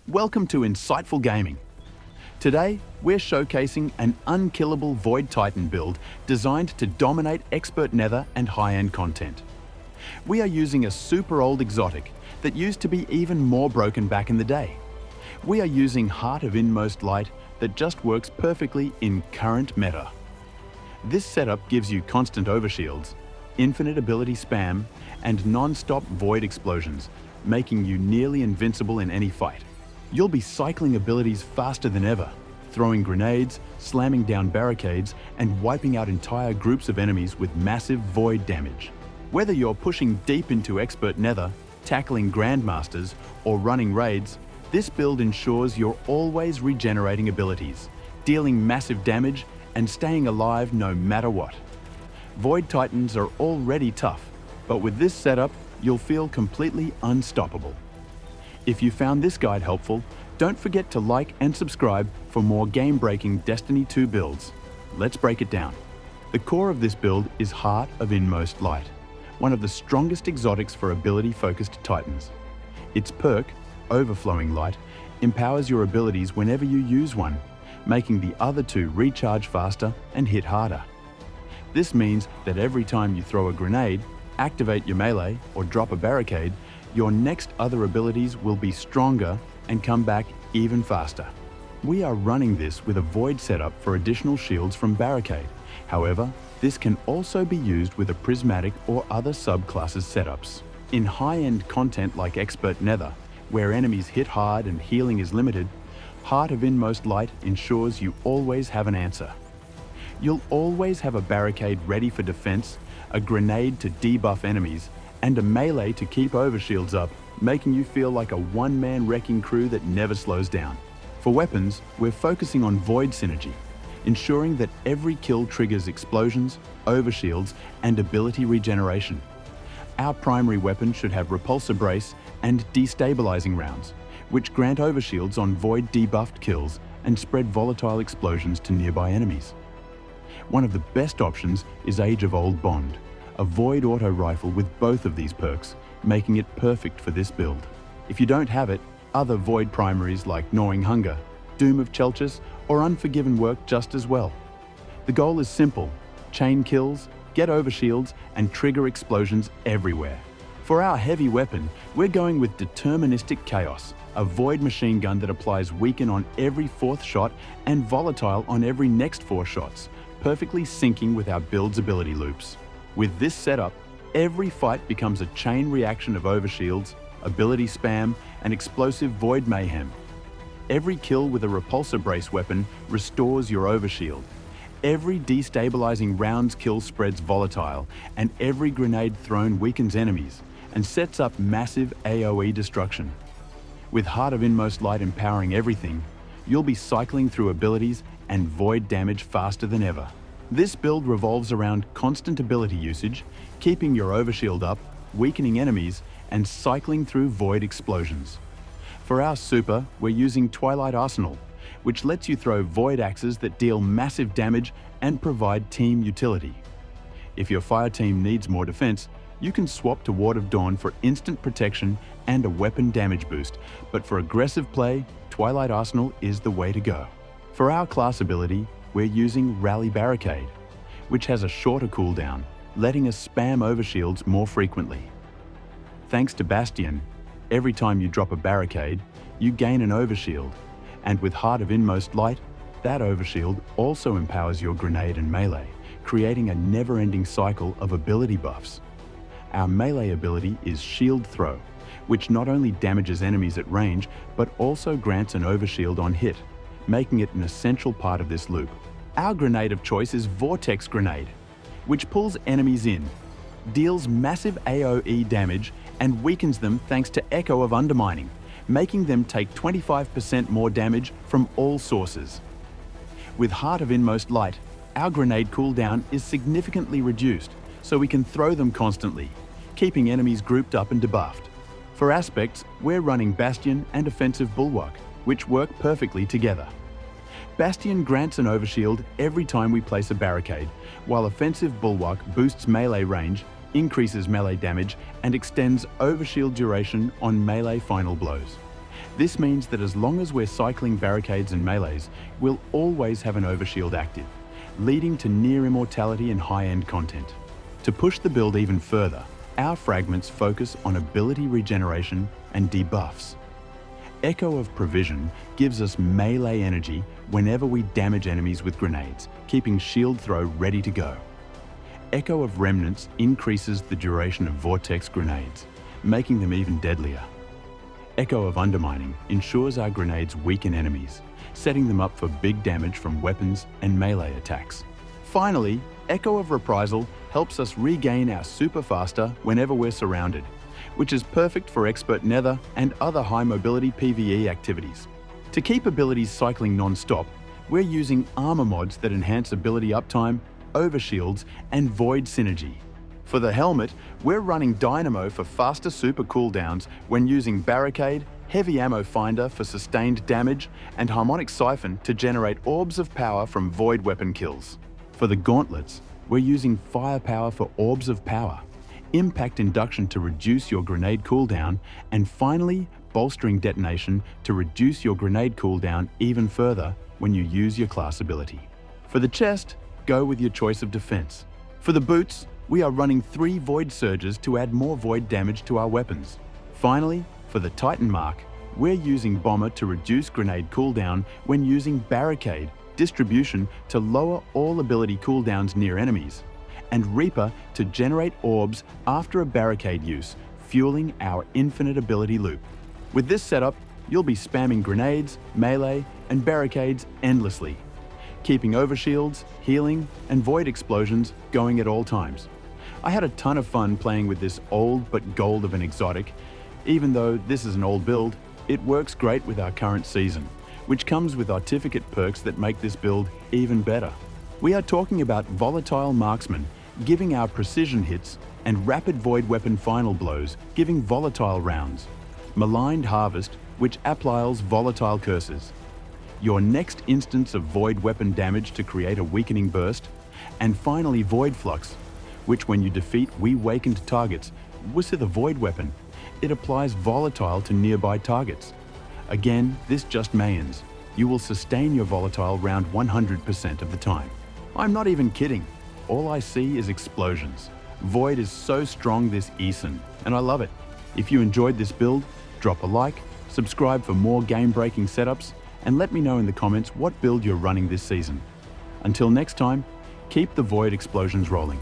Welcome to Insightful Gaming. Today, we're showcasing an unkillable Void Titan build designed to dominate Expert Nether and high-end content. We are using a super old exotic that used to be even more broken back in the day. We are using Heart of Inmost Light that just works perfectly in current meta. This setup gives you constant overshields, infinite ability spam, and non-stop void explosions, making you nearly invincible in any fight. You'll be cycling abilities faster than ever, throwing grenades, slamming down barricades, and wiping out entire groups of enemies with massive void damage. Whether you're pushing deep into Expert Nether, tackling Grandmasters, or running raids, this build ensures you're always regenerating abilities, dealing massive damage, and staying alive no matter what. Void Titans are already tough, but with this setup, you'll feel completely unstoppable. If you found this guide helpful, don't forget to like and subscribe for more game-breaking Destiny 2 builds. Let's break it down. The core of this build is Heart of Inmost Light, one of the strongest exotics for ability-focused Titans. Its perk, Overflowing Light, empowers your abilities whenever you use one, making the other two recharge faster and hit harder. This means that every time you throw a grenade, activate your melee, or drop a barricade, your next other abilities will be stronger and come back even faster. We are running this with a void setup for additional shields from Barricade. However, this can also be used with a prismatic or other subclasses setups. In high-end content like Expert Nether, where enemies hit hard and healing is limited, Heart of Inmost Light ensures you always have an answer. You'll always have a barricade ready for defense, a grenade to debuff enemies, and a melee to keep overshields up, making you feel like a one-man wrecking crew that never slows down. For weapons, we're focusing on void synergy, ensuring that every kill triggers explosions, overshields, and ability regeneration. Our primary weapon should have Repulsor brace and Destabilizing rounds, which grant overshields on void debuffed kills and spread volatile explosions to nearby enemies. One of the best options is Age of Old Bond, a void auto rifle with both of these perks, making it perfect for this build. If you don't have it, other void primaries like Gnawing Hunger, Doom of Chelchis, or Unforgiven work just as well. The goal is simple: chain kills, get overshields, and trigger explosions everywhere. For our heavy weapon, we're going with Deterministic Chaos, a void machine gun that applies Weaken on every fourth shot and Volatile on every next 4 shots, perfectly syncing with our build's ability loops. With this setup, every fight becomes a chain reaction of overshields, ability spam, and explosive void mayhem. Every kill with a Repulsor brace weapon restores your overshield. Every destabilizing round's kill spreads volatile, and every grenade thrown weakens enemies and sets up massive AoE destruction. With Heart of Inmost Light empowering everything, you'll be cycling through abilities and void damage faster than ever. This build revolves around constant ability usage, keeping your overshield up, weakening enemies, and cycling through void explosions. For our super, we're using Twilight Arsenal, which lets you throw void axes that deal massive damage and provide team utility. If your fire team needs more defense, you can swap to Ward of Dawn for instant protection and a weapon damage boost, but for aggressive play, Twilight Arsenal is the way to go. For our class ability, we're using Rally Barricade, which has a shorter cooldown, letting us spam overshields more frequently. Thanks to Bastion, every time you drop a barricade, you gain an overshield, and with Heart of Inmost Light, that overshield also empowers your grenade and melee, creating a never-ending cycle of ability buffs. Our melee ability is Shield Throw, which not only damages enemies at range, but also grants an overshield on hit, making it an essential part of this loop. Our grenade of choice is Vortex Grenade, which pulls enemies in, deals massive AoE damage, and weakens them thanks to Echo of Undermining, making them take 25% more damage from all sources. With Heart of Inmost Light, our grenade cooldown is significantly reduced, so we can throw them constantly, keeping enemies grouped up and debuffed. For aspects, we're running Bastion and Offensive Bulwark, which work perfectly together. Bastion grants an overshield every time we place a barricade, while Offensive Bulwark boosts melee range, increases melee damage, and extends overshield duration on melee final blows. This means that as long as we're cycling barricades and melees, we'll always have an overshield active, leading to near immortality and high-end content. To push the build even further, our fragments focus on ability regeneration and debuffs. Echo of Provision gives us melee energy whenever we damage enemies with grenades, keeping shield throw ready to go. Echo of Remnants increases the duration of Vortex Grenades, making them even deadlier. Echo of Undermining ensures our grenades weaken enemies, setting them up for big damage from weapons and melee attacks. Finally, Echo of Reprisal helps us regain our super faster whenever we're surrounded, which is perfect for Expert Nether and other high-mobility PvE activities. To keep abilities cycling non-stop, we're using armor mods that enhance ability uptime, overshields, and void synergy. For the helmet, we're running Dynamo for faster super cooldowns when using Barricade, Heavy Ammo Finder for sustained damage, and Harmonic Siphon to generate orbs of power from void weapon kills. For the gauntlets, we're using Firepower for orbs of power, Impact Induction to reduce your grenade cooldown, and finally, Bolstering Detonation to reduce your grenade cooldown even further when you use your class ability. For the chest, go with your choice of defense. For the boots, we are running 3 Void Surges to add more void damage to our weapons. Finally, for the Titan Mark, we're using Bomber to reduce grenade cooldown when using Barricade, Distribution to lower all ability cooldowns near enemies, and Reaper to generate orbs after a barricade use, fueling our infinite ability loop. With this setup, you'll be spamming grenades, melee, and barricades endlessly, keeping overshields, healing, and void explosions going at all times. I had a ton of fun playing with this old but gold of an exotic. Even though this is an old build, it works great with our current season, which comes with artificate perks that make this build even better. We are talking about Volatile Marksman, giving our precision hits, and Rapid Void Weapon Final Blows, giving volatile rounds. Maligned Harvest, which applies volatile curses. Your next instance of void weapon damage to create a weakening burst. And finally Void Flux, which when you defeat wakened targets with the void weapon, it applies volatile to nearby targets. Again, this just mayans. You will sustain your volatile round 100% of the time. I'm not even kidding. All I see is explosions. Void is so strong this ESON, and I love it. If you enjoyed this build, drop a like, subscribe for more game-breaking setups, and let me know in the comments what build you're running this season. Until next time, keep the void explosions rolling.